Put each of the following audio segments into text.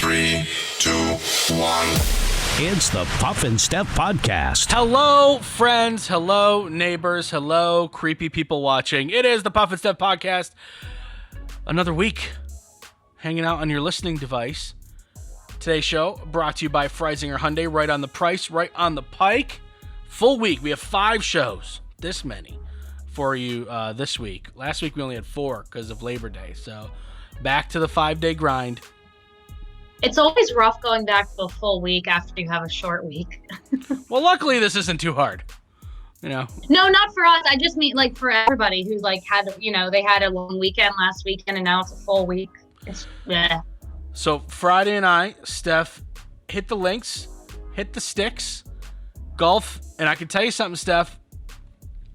3, 2, 1. It's the Puff and Steph podcast. Hello, friends. Hello, neighbors. Hello, creepy people watching. It is the Puff and Steph podcast. Another week hanging out on your listening device. Today's show brought to you by Freisinger Hyundai. Right on the price, right on the pike. Full week. We have 5 shows. This many for you this week. Last week we only had 4 because of Labor Day. So back to the 5-day grind. It's always rough going back to a full week after you have a short week. Well, luckily this isn't too hard. You know. No, not for us. I just mean like for everybody who's like had, they had a long weekend last weekend and now it's a full week. It's So Friday and I, Steph, hit the links, hit the sticks, golf, and I can tell you something, Steph.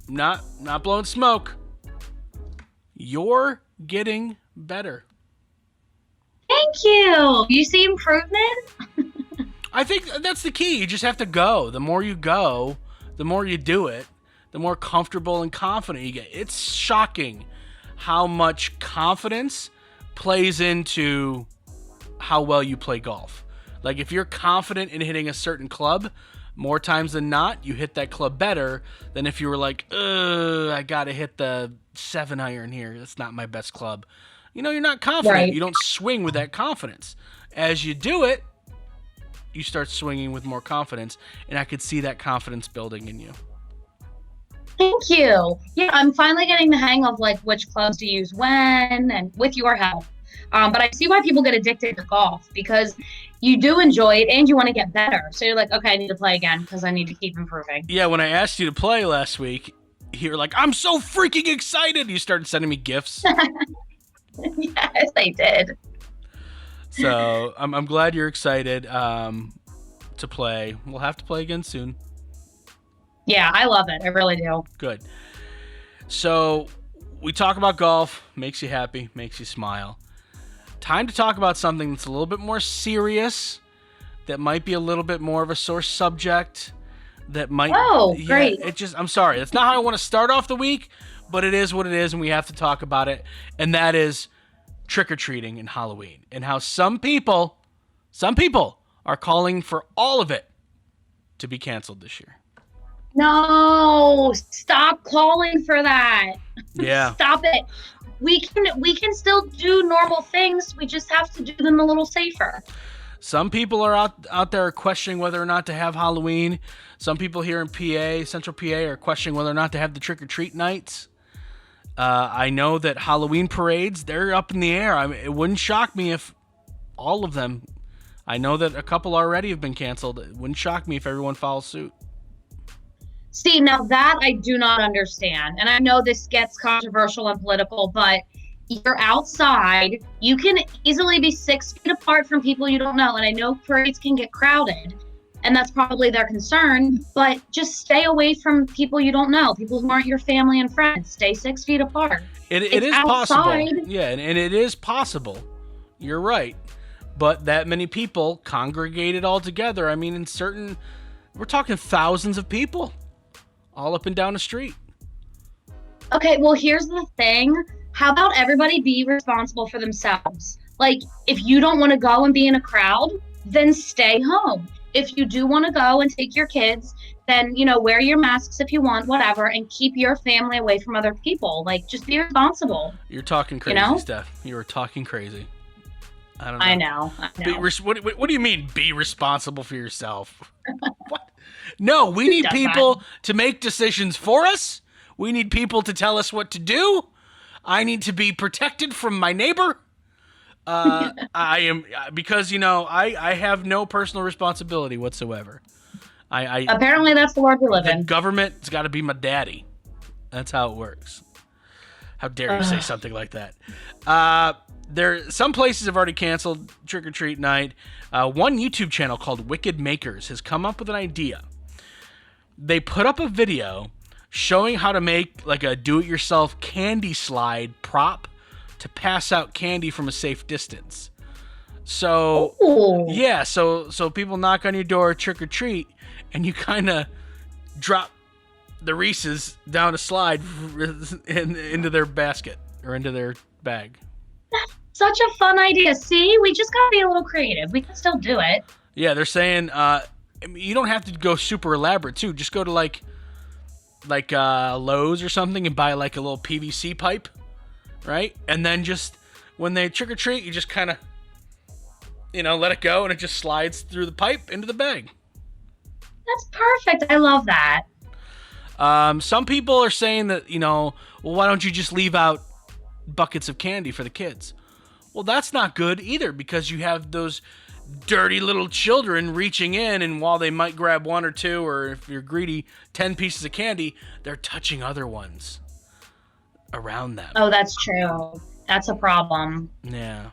Not blowing smoke. You're getting better. Thank you. You see improvement? I think that's the key. You just have to go. The more you go, the more you do it, the more comfortable and confident you get. It's shocking how much confidence plays into how well you play golf. Like if you're confident in hitting a certain club, more times than not, you hit that club better than if you were like, I got to hit the 7-iron here. That's not my best club. You're not confident. Right. You don't swing with that confidence. As you do it, you start swinging with more confidence, and I could see that confidence building in you. Thank you. Yeah, I'm finally getting the hang of like which clubs to use when and with your help. But I see why people get addicted to golf because you do enjoy it and you want to get better. So you're like, okay, I need to play again because I need to keep improving. Yeah, when I asked you to play last week, you were like, I'm so freaking excited. You started sending me gifts. Yes, I did. So I'm glad you're excited to play. We'll have to play again soon. Yeah, I love it. I really do. Good. So we talk about golf. Makes you happy. Makes you smile. Time to talk about something that's a little bit more serious, that might be a little bit more of a sore subject, that might... Oh, great. I'm sorry. That's not how I want to start off the week, but it is what it is, and we have to talk about it, and that is trick-or-treating and Halloween, and how some people are calling for all of it to be canceled this year. No, stop calling for that. Yeah. Stop it. We can still do normal things. We just have to do them a little safer. Some people are out there questioning whether or not to have Halloween. Some people here in PA, Central PA, are questioning whether or not to have the trick-or-treat nights. I know that Halloween parades, they're up in the air. It wouldn't shock me if all of them, I know that a couple already have been canceled. It wouldn't shock me if everyone follows suit. See, now that I do not understand. And I know this gets controversial and political, but you're outside. You can easily be 6 feet apart from people you don't know. And I know parades can get crowded, and that's probably their concern. But just stay away from people you don't know, people who aren't your family and friends. Stay 6 feet apart. It is possible. Yeah, and it is possible. You're right. But that many people congregated all together. I mean, we're talking thousands of people all up and down the street. Okay, well, here's the thing. How about everybody be responsible for themselves? Like, if you don't want to go and be in a crowd, then stay home. If you do want to go and take your kids, then, wear your masks if you want, whatever, and keep your family away from other people. Like, just be responsible. You're talking crazy, Steph. You are talking crazy. I know. What do you mean, be responsible for yourself? What? No, we need people to make decisions for us. We need people to tell us what to do. I need to be protected from my neighbor. I am, because, I have no personal responsibility whatsoever. Apparently that's the world we live in. The government's got to be my daddy. That's how it works. How dare you say something like that? Some places have already canceled trick-or-treat night. One YouTube channel called Wicked Makers has come up with an idea. They put up a video showing how to make like a do-it-yourself candy slide prop to pass out candy from a safe distance. So, yeah, so people knock on your door trick-or-treat, and you kind of drop the Reese's down a slide into their basket or into their bag. such a fun idea. See, we just gotta be a little creative. We can still do it. Yeah, they're saying you don't have to go super elaborate too. Just go to like Lowe's or something and buy like a little PVC pipe, right? And then just when they trick or treat, you just kind of, let it go and it just slides through the pipe into the bag. That's perfect. I love that. Some people are saying that, well, why don't you just leave out buckets of candy for the kids? Well, that's not good either, because you have those dirty little children reaching in, and while they might grab one or two, or if you're greedy, 10 pieces of candy, they're touching other ones around them. Oh, that's true. That's a problem. Yeah.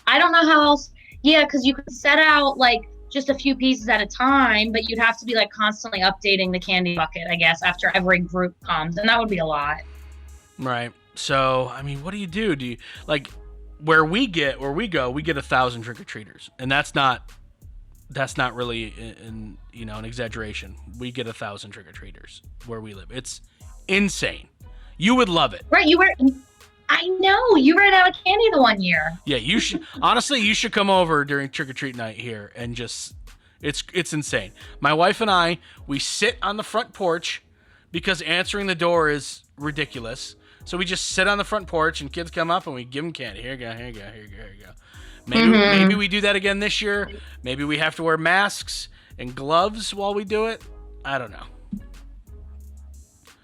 I don't know how else. Yeah, because you could set out like just a few pieces at a time, but you'd have to be like constantly updating the candy bucket, I guess, after every group comes, and that would be a lot. Right. So, I mean, what do you do? Do you like where we go, we get 1,000 trick-or-treaters, and that's not really an exaggeration. We get 1,000 trick-or-treaters where we live. It's insane. You would love it. Right. I know. You ran out of candy the one year. Yeah, you should. Honestly, you should come over during trick-or-treat night here and just, it's insane. My wife and I, we sit on the front porch because answering the door is ridiculous. So we just sit on the front porch and kids come up and we give them candy. Here you go, here you go, here you go, here you go. Maybe we do that again this year. Maybe we have to wear masks and gloves while we do it. I don't know.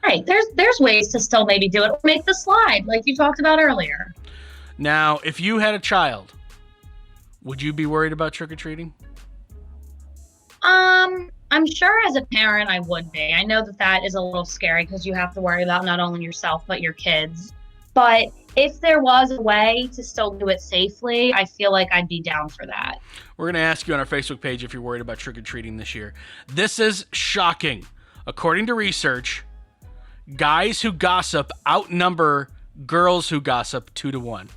Right. There's ways to still maybe do it. Or make the slide like you talked about earlier. Now, if you had a child, would you be worried about trick-or-treating? I'm sure as a parent I would be. I know that is a little scary because you have to worry about not only yourself but your kids. But if there was a way to still do it safely, I feel like I'd be down for that. We're going to ask you on our Facebook page if you're worried about trick-or-treating this year. This is shocking. According to research, guys who gossip outnumber girls who gossip 2-1.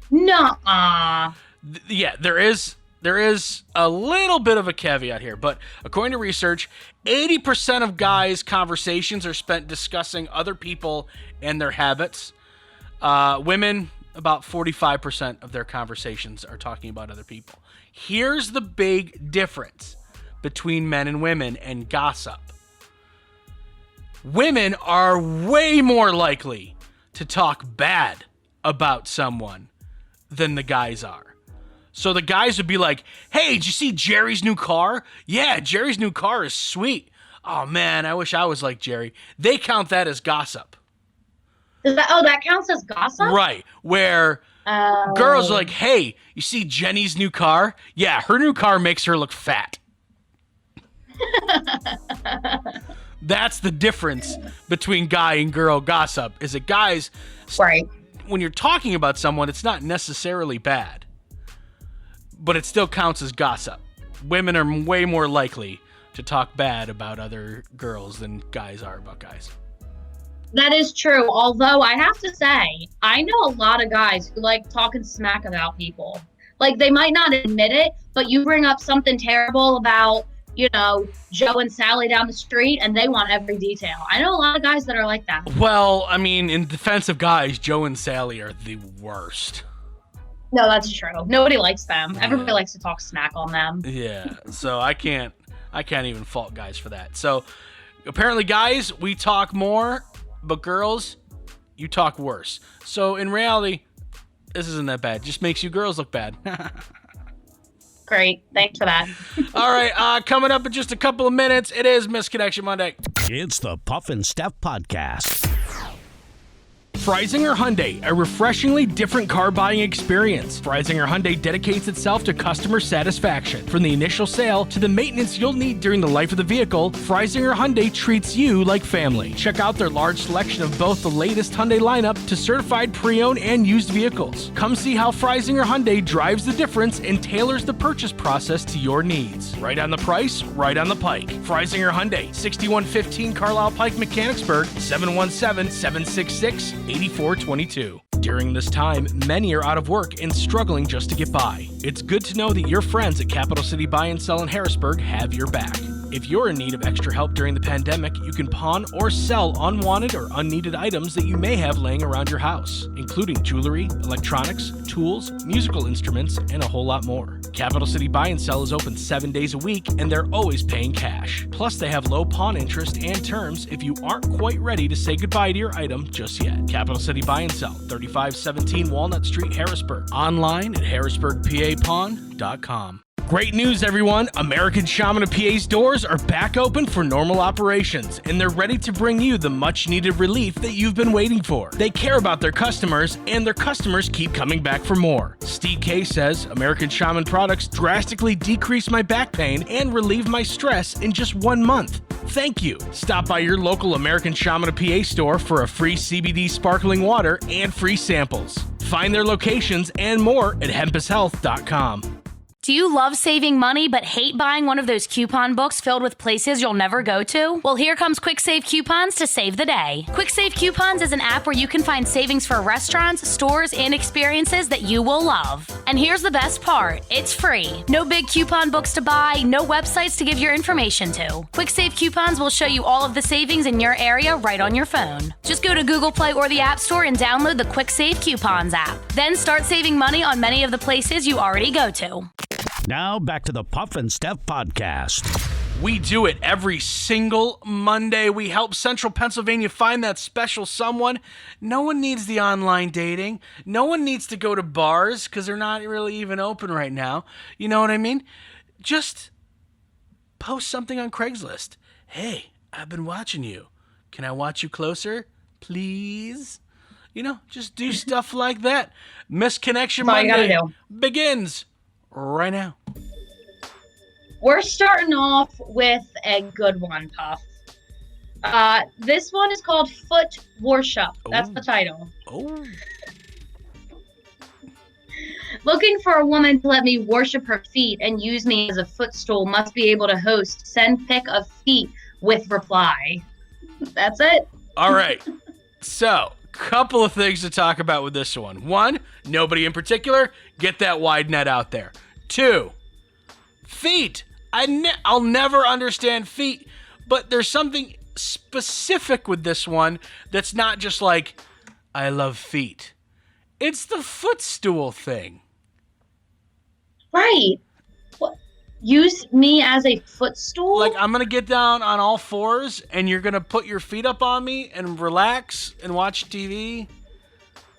Nuh-uh. Yeah, there is a little bit of a caveat here, but according to research, 80% of guys' conversations are spent discussing other people and their habits. Women, about 45% of their conversations are talking about other people. Here's the big difference between men and women and gossip. Women are way more likely to talk bad about someone than the guys are. So the guys would be like, hey, did you see Jerry's new car? Yeah, Jerry's new car is sweet. Oh, man, I wish I was like Jerry. They count that as gossip. That counts as gossip? Right, where girls are like, hey, you see Jenny's new car? Yeah, her new car makes her look fat. That's the difference between guy and girl gossip, is that guys, right, when you're talking about someone, it's not necessarily bad, but it still counts as gossip. Women are way more likely to talk bad about other girls than guys are about guys. That is true. Although I have to say, I know a lot of guys who like talking smack about people. Like, they might not admit it, but you bring up something terrible about, Joe and Sally down the street, and they want every detail. I know a lot of guys that are like that. Well, I mean, in defense of guys, Joe and Sally are the worst. No, that's true. Nobody likes them. Everybody likes to talk smack on them. Yeah, so I can't even fault guys for that. So apparently, guys, we talk more, but girls, you talk worse. So in reality, this isn't that bad. It just makes you girls look bad. Great. Thanks for that. All right, coming up in just a couple of minutes, it is Misconnection Monday. It's the Puff and Steph Podcast. Freisinger Hyundai, a refreshingly different car buying experience. Freisinger Hyundai dedicates itself to customer satisfaction. From the initial sale to the maintenance you'll need during the life of the vehicle, Freisinger Hyundai treats you like family. Check out their large selection of both the latest Hyundai lineup to certified pre-owned and used vehicles. Come see how Freisinger Hyundai drives the difference and tailors the purchase process to your needs. Right on the price, right on the pike. Freisinger Hyundai, 6115 Carlisle Pike, Mechanicsburg, 717-766-8422. During this time, many are out of work and struggling just to get by. It's good to know that your friends at Capital City Buy and Sell in Harrisburg have your back. If you're in need of extra help during the pandemic, you can pawn or sell unwanted or unneeded items that you may have laying around your house, including jewelry, electronics, tools, musical instruments, and a whole lot more. Capital City Buy and Sell is open 7 days a week, and they're always paying cash. Plus, they have low pawn interest and terms if you aren't quite ready to say goodbye to your item just yet. Capital City Buy and Sell, 3517 Walnut Street, Harrisburg. Online at harrisburgpapawn.com. Great news, everyone! American Shaman of PA's doors are back open for normal operations, and they're ready to bring you the much-needed relief that you've been waiting for. They care about their customers, and their customers keep coming back for more. Steve K says, American Shaman products drastically decrease my back pain and relieve my stress in just 1 month. Thank you. Stop by your local American Shaman of PA store for a free CBD sparkling water and free samples. Find their locations and more at hempushealth.com. Do you love saving money but hate buying one of those coupon books filled with places you'll never go to? Well, here comes Quick Save Coupons to save the day. Quick Save Coupons is an app where you can find savings for restaurants, stores, and experiences that you will love. And here's the best part. It's free. No big coupon books to buy, no websites to give your information to. Quick Save Coupons will show you all of the savings in your area right on your phone. Just go to Google Play or the App Store and download the Quick Save Coupons app. Then start saving money on many of the places you already go to. Now back to the Puff and Steph podcast. We do it every single Monday. We help Central Pennsylvania find that special someone. No one needs the online dating. No one needs to go to bars because they're not really even open right now. You know what I mean? Just post something on Craigslist. Hey, I've been watching you. Can I watch you closer? Please? You know, just do stuff like that. Misconnection Monday begins right now. We're starting off with a good one, Puff. This one is called Foot Worship. That's the title. Oh. Looking for a woman to let me worship her feet and use me as a footstool must be able to host send pic of feet with reply. That's it. All right. So, couple of things to talk about with this one. One, nobody in particular. Get that wide net out there. Two, feet. I'll never understand feet, but there's something specific with this one that's not just like, I love feet. It's the footstool thing. Right. What? Use me as a footstool? Like, I'm going to get down on all fours, and you're going to put your feet up on me and relax and watch TV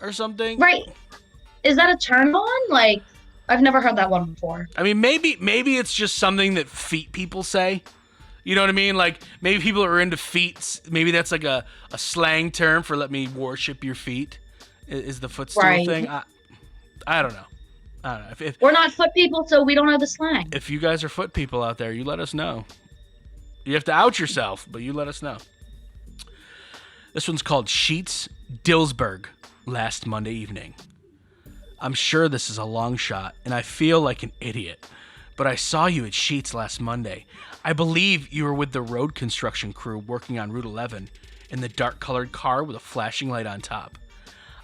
or something? Right. Is that a turn on? Like, I've never heard that one before. I mean, maybe it's just something that feet people say. You know what I mean? Like, maybe people are into feet. Maybe that's like a slang term for let me worship your feet, is the footstool thing. I don't know. I don't know. If we're not foot people, so we don't know the slang. If you guys are foot people out there, you let us know. You have to out yourself, but you let us know. This one's called Sheets, Dillsburg, last Monday evening. I'm sure this is a long shot, and I feel like an idiot, but I saw you at Sheets last Monday. I believe you were with the road construction crew working on Route 11 in the dark-colored car with a flashing light on top.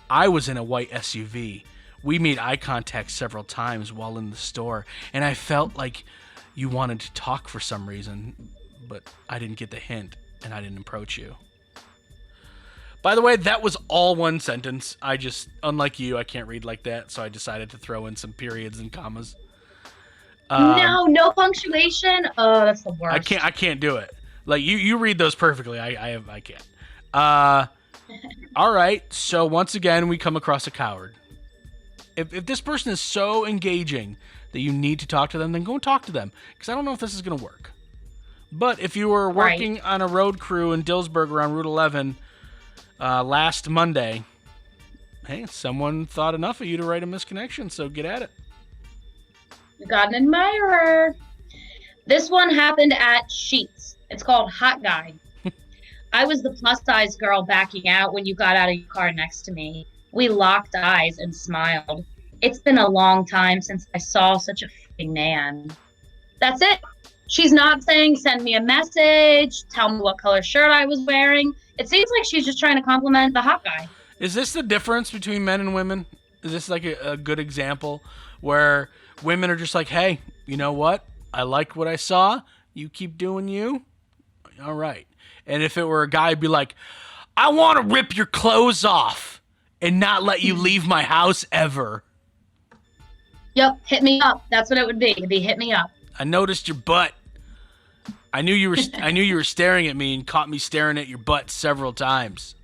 I was in a white SUV. We made eye contact several times while in the store, and I felt like you wanted to talk for some reason, but I didn't get the hint, and I didn't approach you. By the way, that was all one sentence. Unlike you, I can't read like that, so I decided to throw in some periods and commas. No punctuation. Oh, that's the worst. I can't do it. Like you read those perfectly. I can't. All right. So once again, we come across a coward. If this person is so engaging that you need to talk to them, then go and talk to them, because I don't know if this is going to work. But if you were working on a road crew in Dillsburg around Route 11 last Monday, hey, someone thought enough of you to write a misconnection, so get at it. You got an admirer. This one happened at Sheets. It's called Hot Guy. I was the plus-size girl backing out when you got out of your car next to me. We locked eyes and smiled. It's been a long time since I saw such a f***ing man. That's it. She's not saying send me a message, tell me what color shirt I was wearing. It seems like she's just trying to compliment the hot guy. Is this the difference between men and women? Is this like a good example where women are just like, hey, you know what? I liked what I saw. You keep doing you. All right. And if it were a guy, I'd be like, I want to rip your clothes off and not let you leave my house ever. Yep, hit me up. That's what it would be. It'd be hit me up. I noticed your butt. I knew you were staring at me and caught me staring at your butt several times.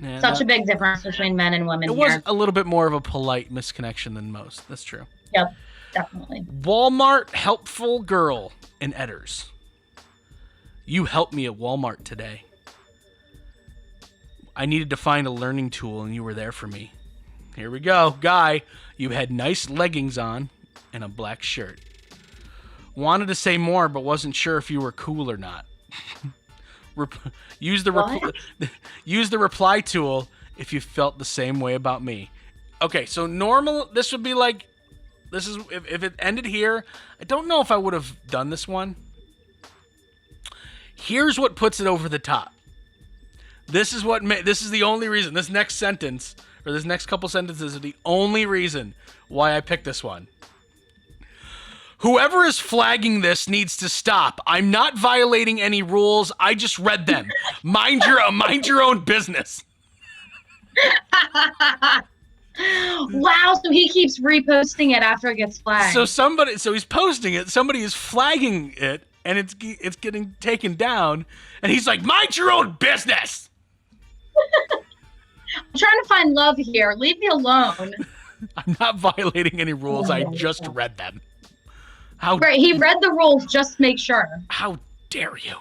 Yeah, Such a big difference between men and women It here. was a little bit more of a polite misconnection than most. That's true. Yep, definitely. Walmart helpful girl in Edders. You helped me at Walmart today. I needed to find a learning tool and you were there for me. Here we go. Guy, you had nice leggings on and a black shirt. Wanted to say more, but wasn't sure if you were cool or not. Use the reply tool if you felt the same way about me. Okay, so normal, this would be like, this is if it ended here, I don't know if I would have done this one. Here's what puts it over the top. This is the only reason. This next sentence, or this next couple sentences, are the only reason why I picked this one. Whoever is flagging this needs to stop. I'm not violating any rules. I just read them. Mind your own business. Wow, so he keeps reposting it after it gets flagged. So he's posting it. Somebody is flagging it, and it's getting taken down. And he's like, mind your own business. I'm trying to find love here. Leave me alone. I'm not violating any rules. I just read them. Right, he read the rules just to make sure. How dare you?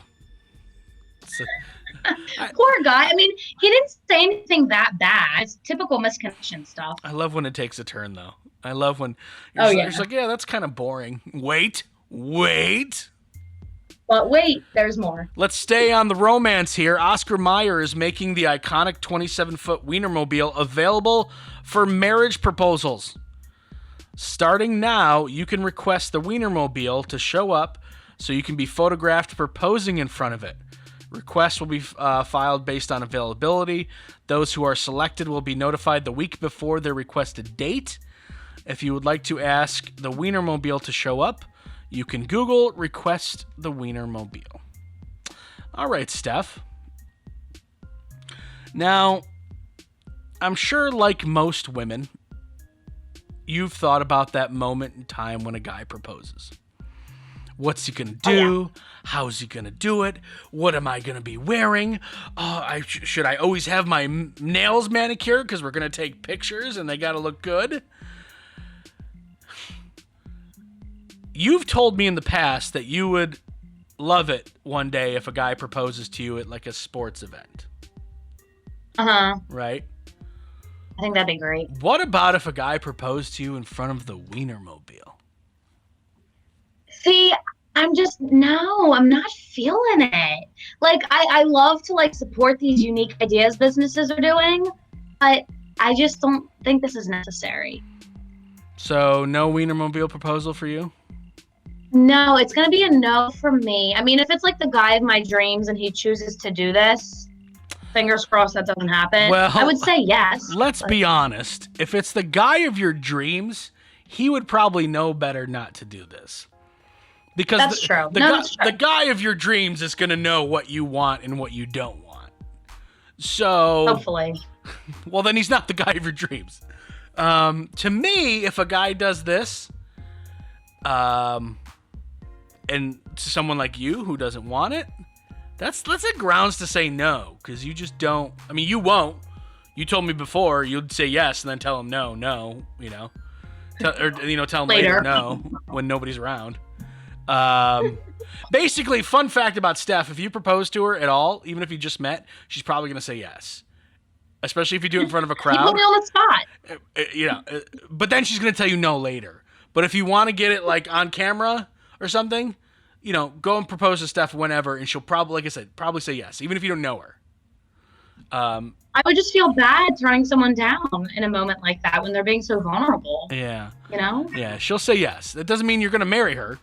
Poor guy. I mean, he didn't say anything that bad. It's typical misconnection stuff. I love when it takes a turn, though. I love when you're you're just like, yeah, that's kind of boring. Wait. But wait, there's more. Let's stay on the romance here. Oscar Mayer is making the iconic 27-foot Wienermobile available for marriage proposals. Starting now, you can request the Wienermobile to show up so you can be photographed proposing in front of it. Requests will be filed based on availability. Those who are selected will be notified the week before their requested date. If you would like to ask the Wienermobile to show up, you can Google request the Wienermobile. All right, Steph. Now, I'm sure like most women, you've thought about that moment in time when a guy proposes. What's he going to do? Oh, yeah. How's he going to do it? What am I going to be wearing? Should I always have my nails manicured because we're going to take pictures and they got to look good? You've told me in the past that you would love it one day if a guy proposes to you at like a sports event. Uh-huh. Right? I think that'd be great. What about if a guy proposed to you in front of the Wienermobile? See, I'm not feeling it. Like, I love to like support these unique ideas businesses are doing, but I just don't think this is necessary. So no Wienermobile proposal for you? No, it's going to be a no from me. I mean, if it's like the guy of my dreams and he chooses to do this, fingers crossed that doesn't happen. Well, I would say yes. Let's be honest. If it's the guy of your dreams, he would probably know better not to do this. Because that's true. That's true. The guy of your dreams is going to know what you want and what you don't want. So hopefully. Well, then he's not the guy of your dreams. To me, if a guy does this, and to someone like you who doesn't want it, that's a grounds to say no, because you just don't. I mean, you won't. You told me before you'd say yes and then tell him no, you know, tell him later no when nobody's around. Basically, fun fact about Steph: if you propose to her at all, even if you just met, she's probably gonna say yes. Especially if you do it in front of a crowd. You put me on the spot. But then she's gonna tell you no later. But if you want to get it like on camera or something, go and propose to Steph whenever, and she'll probably, like I said, probably say yes, even if you don't know her. I would just feel bad throwing someone down in a moment like that when they're being so vulnerable. Yeah. Yeah, she'll say yes. That doesn't mean you're gonna marry her.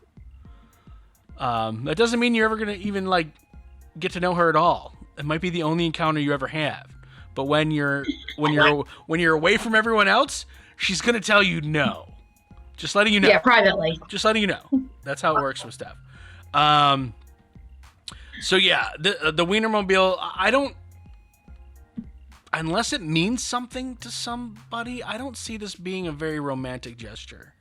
That doesn't mean you're ever gonna even like get to know her at all. It might be the only encounter you ever have. But when you're away from everyone else, she's gonna tell you no. Just letting you know. Yeah, privately. Just letting you know. That's how it works with Steph. So yeah, the Wienermobile, I don't, unless it means something to somebody, I don't see this being a very romantic gesture.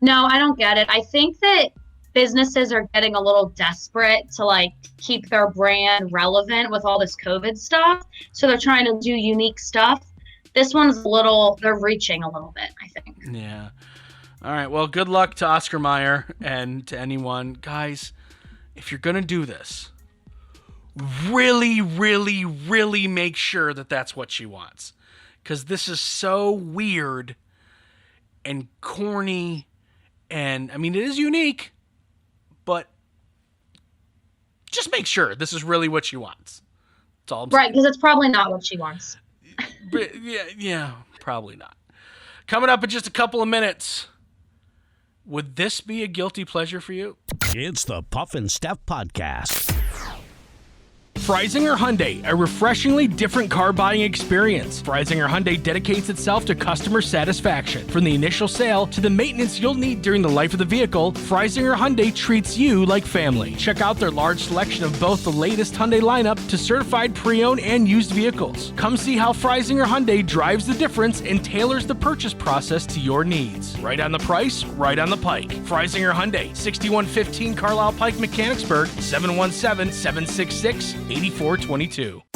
No, I don't get it. I think that businesses are getting a little desperate to like keep their brand relevant with all this COVID stuff. So they're trying to do unique stuff. This one's they're reaching a little bit, I think. Yeah. All right. Well, good luck to Oscar Mayer and to anyone. Guys, if you're going to do this, really, really, really make sure that that's what she wants. Because this is so weird and corny. And, I mean, it is unique, but just make sure this is really what she wants. That's all I'm saying. Right, because it's probably not what she wants. But yeah, probably not. Coming up in just a couple of minutes, would this be a guilty pleasure for you? It's the Puff and Steph Podcast. Freisinger Hyundai, a refreshingly different car buying experience. Freisinger Hyundai dedicates itself to customer satisfaction. From the initial sale to the maintenance you'll need during the life of the vehicle, Freisinger Hyundai treats you like family. Check out their large selection of both the latest Hyundai lineup to certified pre-owned and used vehicles. Come see how Freisinger Hyundai drives the difference and tailors the purchase process to your needs. Right on the price, right on the pike. Freisinger Hyundai, 6115 Carlisle Pike, Mechanicsburg, 717-766-8422.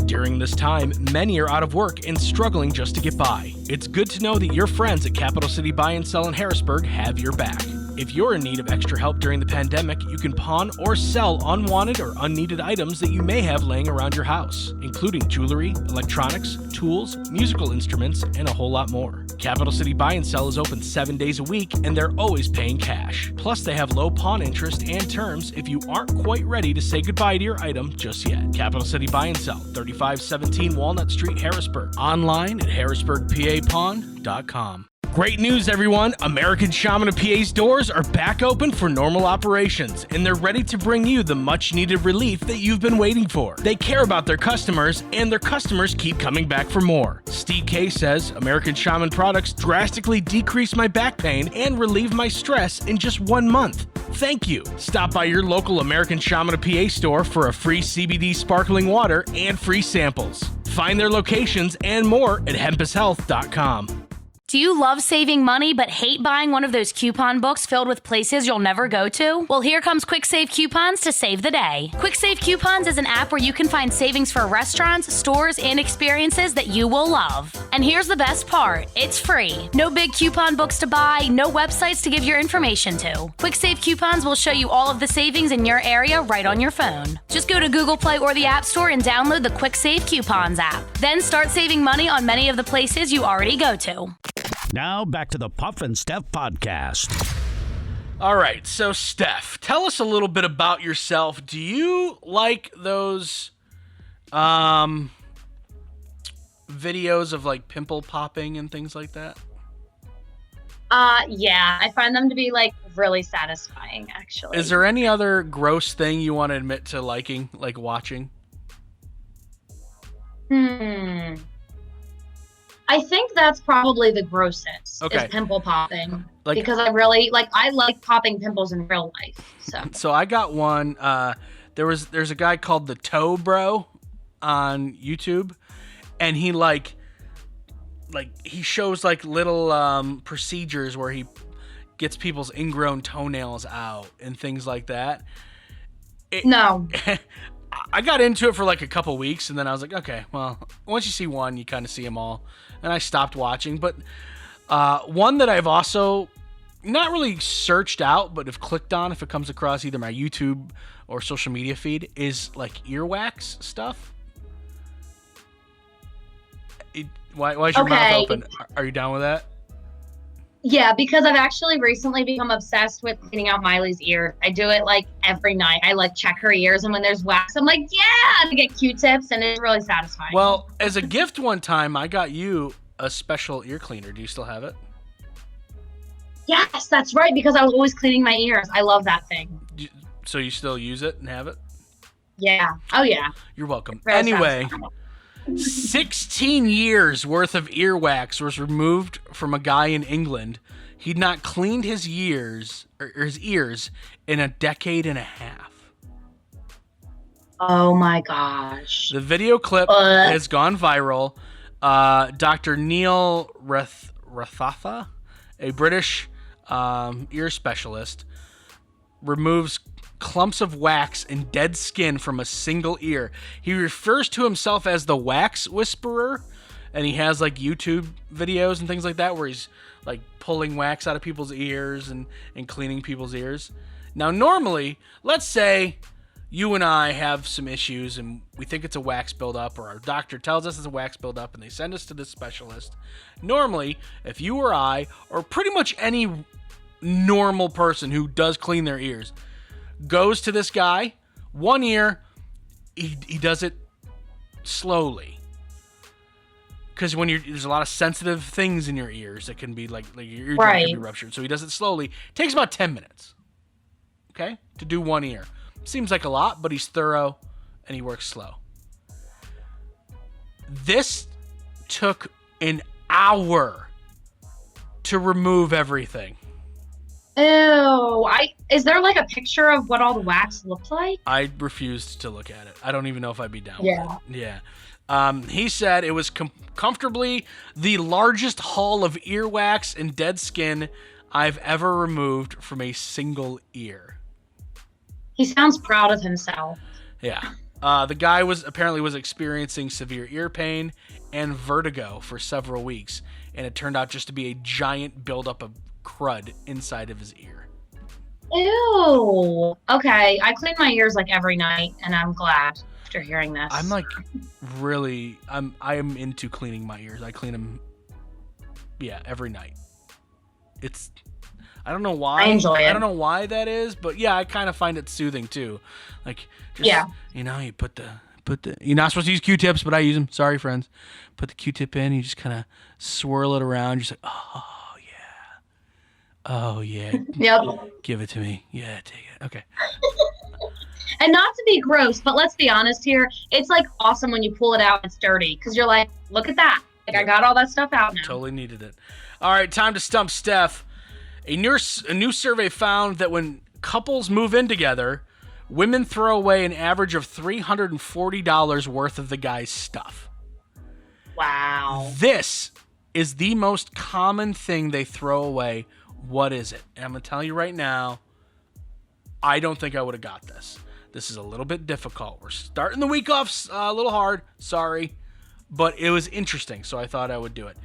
During this time, many are out of work and struggling just to get by. It's good to know that your friends at Capital City Buy and Sell in Harrisburg have your back. If you're in need of extra help during the pandemic, you can pawn or sell unwanted or unneeded items that you may have laying around your house, including jewelry, electronics, tools, musical instruments, and a whole lot more. Capital City Buy and Sell is open 7 days a week, and they're always paying cash. Plus, they have low pawn interest and terms if you aren't quite ready to say goodbye to your item just yet. Capital City Buy and Sell, 3517 Walnut Street, Harrisburg. Online at harrisburgpapawn.com. Great news, everyone! American Shaman of PA's doors are back open for normal operations, and they're ready to bring you the much-needed relief that you've been waiting for. They care about their customers, and their customers keep coming back for more. Steve K says, American Shaman products drastically decrease my back pain and relieve my stress in just 1 month. Thank you. Stop by your local American Shaman of PA store for a free CBD sparkling water and free samples. Find their locations and more at hempushealth.com. Do you love saving money but hate buying one of those coupon books filled with places you'll never go to? Well, here comes Quick Save Coupons to save the day. Quick Save Coupons is an app where you can find savings for restaurants, stores, and experiences that you will love. And here's the best part. It's free. No big coupon books to buy, no websites to give your information to. Quick Save Coupons will show you all of the savings in your area right on your phone. Just go to Google Play or the App Store and download the Quick Save Coupons app. Then start saving money on many of the places you already go to. Now back to the Puff and Steph Podcast. All right, so Steph, tell us a little bit about yourself. Do you like those videos of like pimple popping and things like that? Yeah, I find them to be like really satisfying, actually. Is there any other gross thing you want to admit to liking, like watching? I think that's probably the grossest, Okay. is pimple popping. Like- because I like popping pimples in real life. So I got one. There's a guy called the Toe Bro on YouTube, and he he shows like little procedures where he gets people's ingrown toenails out and things like that. No. I got into it for like a couple weeks, and then I was like, okay, well, once you see one, you kind of see them all. And I stopped watching. But one that I've also not really searched out, but have clicked on if it comes across either my YouTube or social media feed is like earwax stuff. Why is your mouth open? Are you down with that? Yeah, because I've actually recently become obsessed with cleaning out Miley's ears. I do it like every night. I like check her ears, and when there's wax, I'm like, yeah, to get Q-tips, and it's really satisfying. Well, as a gift one time, I got you a special ear cleaner. Do you still have it? Yes, that's right, because I was always cleaning my ears. I love that thing. So you still use it and have it? Yeah. Oh, yeah. You're welcome. Really Anyway, satisfying. 16 years worth of earwax was removed from a guy in England. He'd not cleaned his ears in a decade and a half. Oh my gosh. The video clip has gone viral. Dr. Neil Rathatha, a British ear specialist, removes clumps of wax and dead skin from a single ear. He refers to himself as the wax whisperer, and he has like YouTube videos and things like that where he's like pulling wax out of people's ears and cleaning people's ears. Now, normally, let's say you and I have some issues and we think it's a wax buildup, or our doctor tells us it's a wax buildup and they send us to this specialist. Normally, if you or I, or pretty much any normal person who does clean their ears, goes to this guy, one ear, he does it slowly. Because when there's a lot of sensitive things in your ears that can be like your eardrum can be ruptured. So he does it slowly. It takes about 10 minutes, okay, to do one ear. Seems like a lot, but he's thorough and he works slow. This took an hour to remove everything. Ew. Is there like a picture of what all the wax looked like? I refused to look at it. I don't even know if I'd be down with it. Yeah. He said it was comfortably the largest haul of earwax and dead skin I've ever removed from a single ear. He sounds proud of himself. Yeah. The guy was experiencing severe ear pain and vertigo for several weeks, and it turned out just to be a giant buildup of crud inside of his ear. Ew. Okay, I clean my ears like every night, and I'm glad after hearing this. I'm like I am into cleaning my ears. I clean them, every night. I don't know why. I enjoy it. I don't know why that is, but yeah, I kind of find it soothing too. Like, just, you put the, you're not supposed to use Q-tips, but I use them. Sorry, friends. Put the Q-tip in, you just kind of swirl it around. You're just like, oh yeah. Yep. Give it to me. Yeah, take it. Okay. And not to be gross, but let's be honest here. It's like awesome when you pull it out and it's dirty because you're like, look at that. Like, I got all that stuff out now. Totally needed it. All right, time to stump Steph. A new survey found that when couples move in together, women throw away an average of $340 worth of the guy's stuff. Wow. This is the most common thing they throw away. What is it? And I'm going to tell you right now, I don't think I would have got this. This is a little bit difficult. We're starting the week off a little hard. Sorry. But it was interesting, so I thought I would do it.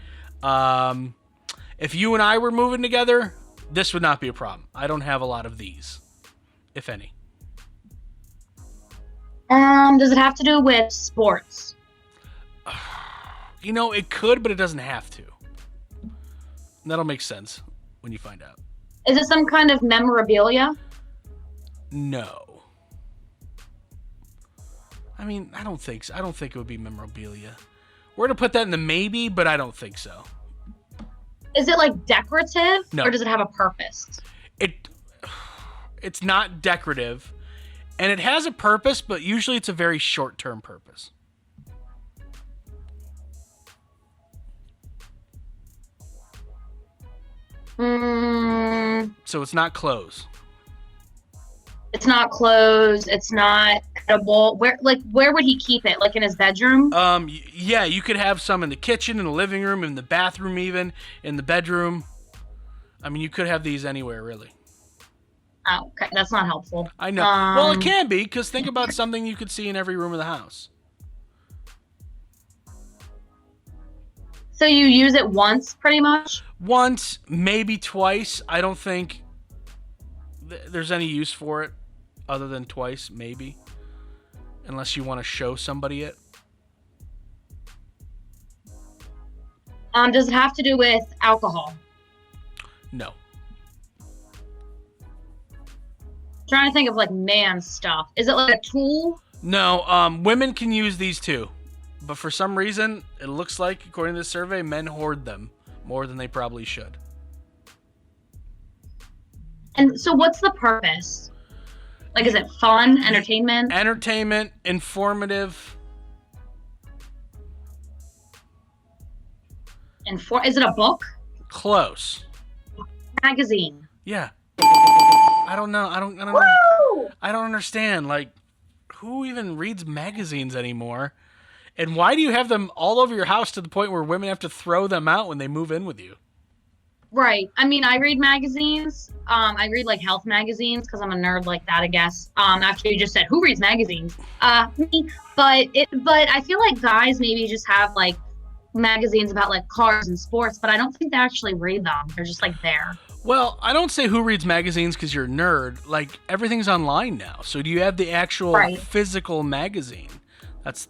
If you and I were moving together, this would not be a problem. I don't have a lot of these, if any. Does it have to do with sports? It could, but it doesn't have to. That'll make sense when you find out. Is it some kind of memorabilia? No. I mean, I don't think so. I don't think it would be memorabilia. We're going to put that in the maybe, but I don't think so. Is it like decorative? No. Or does it have a purpose? It's not decorative, and it has a purpose, but usually it's a very short-term purpose. So it's not clothes. It's not clothes. It's not edible. Where would he keep it? Like in his bedroom? Yeah, you could have some in the kitchen, in the living room, in the bathroom, even in the bedroom. I mean, you could have these anywhere, really. Oh, okay. That's not helpful. I know. Well, it can be, because think about something you could see in every room of the house. So you use it once, pretty much? Once, maybe twice. I don't think there's any use for it other than twice, maybe. Unless you want to show somebody it. Does it have to do with alcohol? No. Trying to think of like man stuff. Is it like a tool? No, women can use these too. But for some reason, it looks like, according to this survey, men hoard them more than they probably should. And so what's the purpose? Like, is it fun, entertainment? Entertainment, informative. Is it a book? Close. Magazine. Yeah. I don't know. I don't know. Woo! I don't understand. Like, who even reads magazines anymore? And why do you have them all over your house to the point where women have to throw them out when they move in with you? Right. I mean, I read magazines. I read like health magazines because I'm a nerd like that, I guess. After you just said, who reads magazines? Me. But I feel like guys maybe just have like magazines about like cars and sports, but I don't think they actually read them. They're just like there. Well, I don't say who reads magazines because you're a nerd. Like, everything's online now. So do you have the actual physical magazine? That's.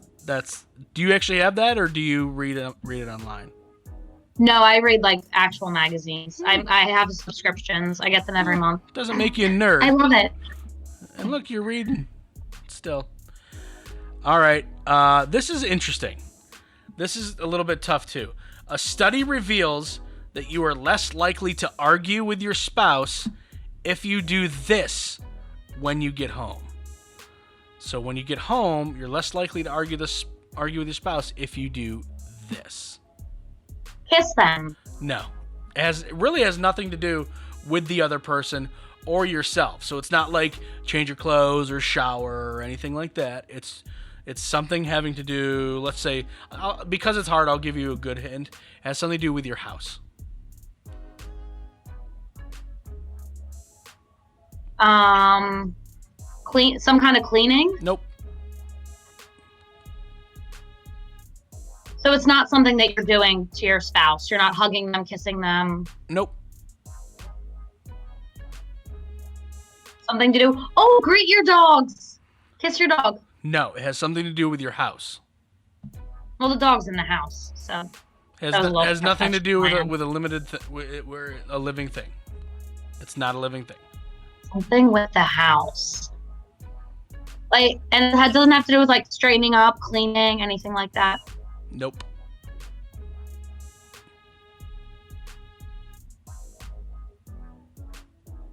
Do you actually have that, or do you read it online? No, I read like actual magazines. I have subscriptions. I get them every month. Doesn't make you a nerd. I love it. And look, you're reading still. All right. This is interesting. This is a little bit tough too. A study reveals that you are less likely to argue with your spouse if you do this when you get home. So when you get home, you're less likely to argue with your spouse if you do this. Kiss them. No. It really has nothing to do with the other person or yourself. So it's not like change your clothes or shower or anything like that. It's something having to do, let's say, because it's hard, I'll give you a good hint. It has something to do with your house. Some kind of cleaning? Nope. So it's not something that you're doing to your spouse. You're not hugging them, kissing them. Nope. Something to do. Oh, greet your dogs. Kiss your dog. No, it has something to do with your house. Well, the dog's in the house, so. Has nothing to do with a limited a living thing. It's not a living thing. Something with the house. Like, and it doesn't have to do with like straightening up, cleaning, anything like that. Nope.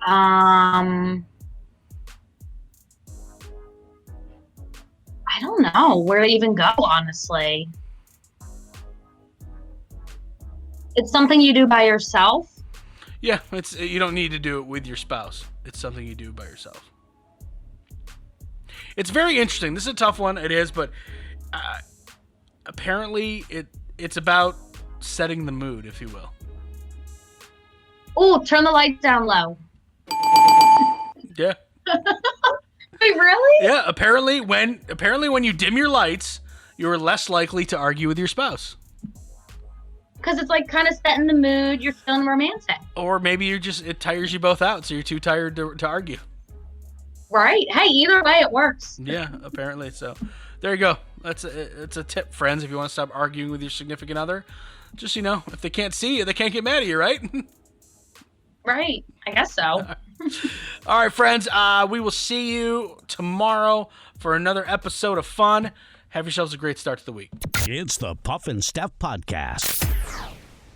I don't know where to even go, honestly. It's something you do by yourself? Yeah, you don't need to do it with your spouse. It's something you do by yourself. It's very interesting. This is a tough one. It is, but apparently it's about setting the mood, if you will. Oh, turn the lights down low. Yeah. Wait, really? Yeah, apparently when you dim your lights, you're less likely to argue with your spouse. Because it's like kind of setting the mood. You're feeling romantic. Or maybe it tires you both out, so you're too tired to argue. Right. Hey, either way, it works. Yeah, apparently. So there you go. It's a tip, friends. If you want to stop arguing with your significant other, just, if they can't see you, they can't get mad at you, right? Right. I guess so. All right, friends. We will see you tomorrow for another episode of fun. Have yourselves a great start to the week. It's the Puff and Steph Podcast.